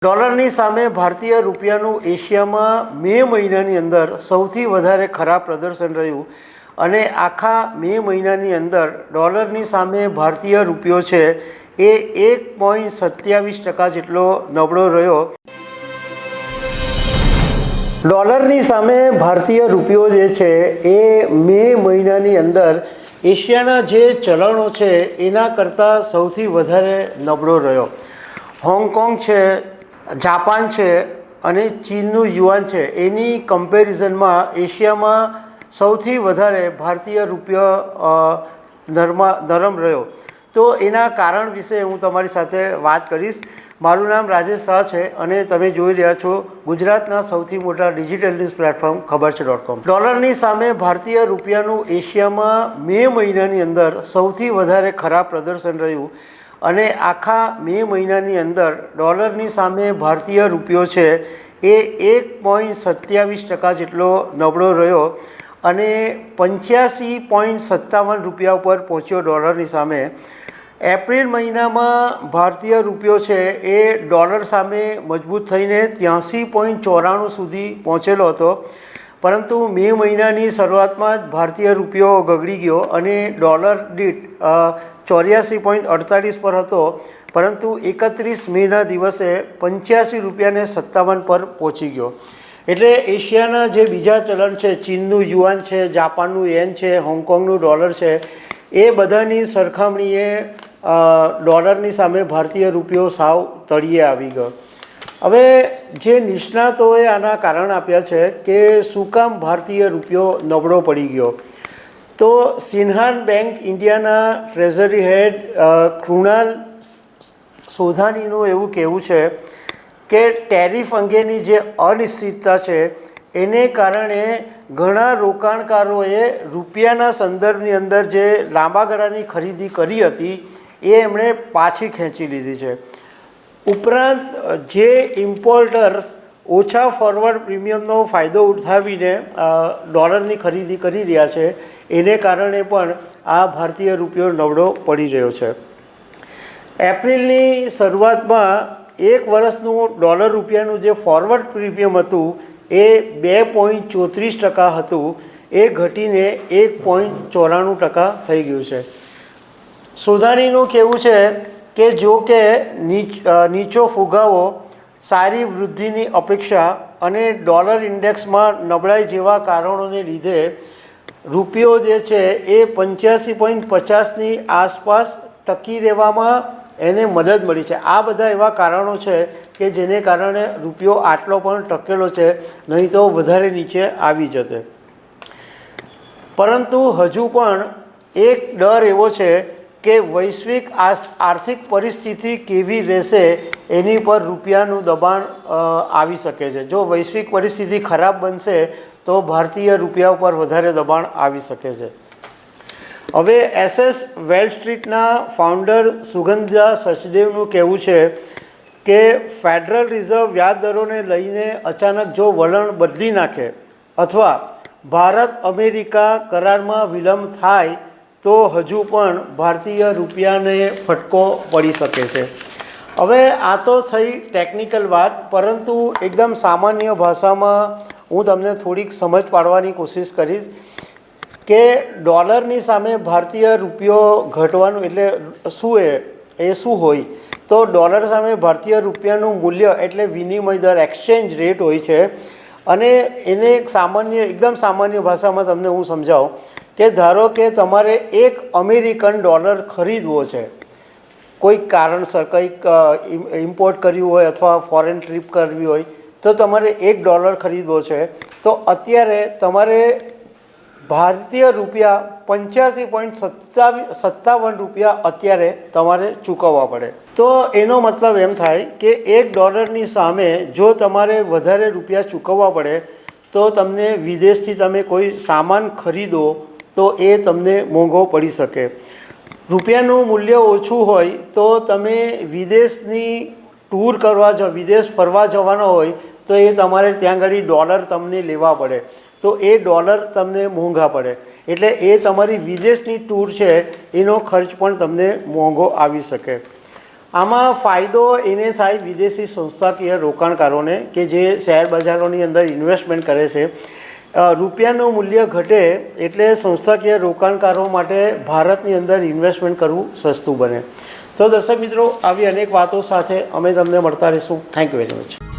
ડોલરની સામે ભારતીય રૂપિયાનું એશિયામાં મે મહિનાની અંદર સૌથી વધારે ખરાબ પ્રદર્શન રહ્યું અને આખા મે મહિનાની અંદર ડોલરની સામે ભારતીય રૂપિયો છે એ 1.27% જેટલો નબળો રહ્યો। ડોલરની સામે ભારતીય રૂપિયો જે છે એ મે મહિનાની અંદર એશિયાના જે ચલણો છે એના કરતાં સૌથી વધારે નબળો રહ્યો। હોંગકોંગ છે, જાપાન છે અને ચીનનું યુઆન છે એની કમ્પેરિઝનમાં એશિયામાં સૌથી વધારે ભારતીય રૂપિયો નરમ રહ્યો। તો એના કારણ વિશે હું તમારી સાથે વાત કરીશ। મારું નામ રાજેશ શાહ છે અને તમે જોઈ રહ્યા છો ગુજરાતના સૌથી મોટા ડિજિટલ ન્યૂઝ પ્લેટફોર્મ ખબર છે.com। ડોલરની સામે ભારતીય રૂપિયાનું એશિયામાં મે મહિનાની અંદર સૌથી વધારે ખરાબ પ્રદર્શન રહ્યું અને આખા મે મહિનાની અંદર ડોલરની સામે ભારતીય રૂપિયો છે એ 1.27% જેટલો નબળો રહ્યો અને 85.57 રૂપિયા ઉપર પહોંચ્યો ડોલરની સામે। એપ્રિલ મહિનામાં ભારતીય રૂપિયો છે એ ડોલર સામે મજબૂત થઈને 83.94 સુધી પહોંચેલો હતો, પરંતુ મે મહિનાની શરૂઆતમાં જ ભારતીય રૂપિયો ગગડી ગયો અને ડોલર દીઠ 84.48 પર હતો, પરંતુ 31 મેના દિવસે 85 રૂપિયાને 57 પર પહોંચી ગયો। એટલે એશિયાના જે બીજા ચલણ છે, ચીનનું યુઆન છે, જાપાનનું યેન છે, હોંગકોંગનું ડોલર છે, એ બધાની સરખામણીએ ડોલરની સામે ભારતીય રૂપિયો સાવ તળિયે આવી ગયો। હવે જે નિષ્ણાતોએ આના કારણ આપ્યા છે કે શું કામ ભારતીય રૂપિયો નબળો પડી ગયો, તો સિન્હાન બેંક ઇન્ડિયાના ટ્રેઝરી હેડ કૃણાલ સોધાનીનું એવું કહેવું છે કે ટેરિફ અંગેની જે અનિશ્ચિતતા છે એને કારણે ઘણા રોકાણકારોએ રૂપિયાના સંદર્ભની અંદર જે લાંબા ગાળાની ખરીદી કરી હતી એ એમણે પાછી ખેંચી લીધી છે। ઉપરાંત જે ઇમ્પોર્ટર્સ ઓછા ફોરવર્ડ પ્રીમિયમનો ફાયદો ઉઠાવીને ડોલરની ખરીદી કરી રહ્યા છે એને કારણે પણ આ ભારતીય રૂપિયો નબળો પડી રહ્યો છે। એપ્રિલની શરૂઆતમાં એક વર્ષનું ડોલર રૂપિયાનું જે ફોરવર્ડ પ્રીમિયમ હતું એ 2.34% હતું, એ ઘટીને 1.94% થઈ ગયું છે। સોધાનીનું કહેવું છે કે જો કે નીચો ફુગાવો, સારી વૃદ્ધિની અપેક્ષા અને ડોલર ઇન્ડેક્સમાં નબળાઈ જેવા કારણોને લીધે રૂપિયો જે છે એ 85.50ની આસપાસ ટકી રહેવામાં એને મદદ મળી છે। આ બધા એવા કારણો છે કે જેને કારણે રૂપિયો આટલો પણ ટકેલો છે, નહીં તો વધારે નીચે આવી જતે। પરંતુ હજુ પણ એક ડર એવો છે કે વૈશ્વિક આર્થિક પરિસ્થિતિ કેવી રહેશે એની પર રૂપિયાનું દબાણ આવી શકે છે। જો વૈશ્વિક પરિસ્થિતિ ખરાબ બનશે તો ભારતીય રૂપિયા ઉપર વધારે દબાણ આવી શકે છે। હવે એસએસ વેલ સ્ટ્રીટના ફાઉન્ડર સુગંધા સચદેવનું કહેવું છે કે ફેડરલ રિઝર્વ વ્યાજ દરોને લઈને અચાનક જો વલણ બદલી નાખે અથવા ભારત અમેરિકા કરારમાં વિલંબ થાય તો હજુ પણ ભારતીય રૂપિયાને ફટકો પડી શકે છે। હવે આ તો થઈ ટેકનિકલ વાત, પરંતુ એકદમ સામાન્ય ભાષામાં હું તમને થોડીક સમજ પાડવાની કોશિશ કરીશ કે ડોલરની સામે ભારતીય રૂપિયો ઘટવાનું એટલે શું એ શું હોય। તો ડોલર સામે ભારતીય રૂપિયાનું મૂલ્ય એટલે વિનિમય દર, એક્સચેન્જ રેટ હોય છે, અને એને એકદમ સામાન્ય ભાષામાં તમને હું સમજાવું કે ધારો કે તમારે એક અમેરિકન ડોલર ખરીદવો છે, કોઈક કારણસર કંઈક ઇમ્પોર્ટ કર્યું હોય અથવા ફોરેન ટ્રીપ કરવી હોય તો તમારે $1 ખરીદવો છે, તો અત્યારે તમારે ભારતીય રૂપિયા 85.57 રૂપિયા અત્યારે તમારે ચૂકવવા પડે। તો એનો મતલબ એમ થાય કે $1ની સામે જો તમારે વધારે રૂપિયા ચૂકવવા પડે તો તમને વિદેશથી તમે કોઈ સામાન ખરીદો તો એ તમને મોંઘો પડી શકે। રૂપિયાનું મૂલ્ય ઓછું હોય તો તમે વિદેશની ટૂર વિદેશ ફરવા જવાનો હોય તો એ તમારે ત્યાં આગળ ડોલર તમને લેવા પડે, તો એ ડોલર તમને મોંઘા પડે, એટલે એ તમારી વિદેશની ટૂર છે એનો ખર્ચ પણ તમને મોંઘો આવી શકે। આમાં ફાયદો એને થાય વિદેશી સંસ્થાકીય રોકાણકારોને કે જે શેર બજારોની અંદર ઇન્વેસ્ટમેન્ટ કરે છે. રૂપિયાનું મૂલ્ય ઘટે એટલે સંસ્થાકીય રોકાણકારો માટે ભારતની અંદર ઇન્વેસ્ટમેન્ટ કરવું સસ્તું બને. તો દર્શક મિત્રો, આવી અનેક વાતો સાથે અમે તમને મળતા રહીશું. Thank you very much.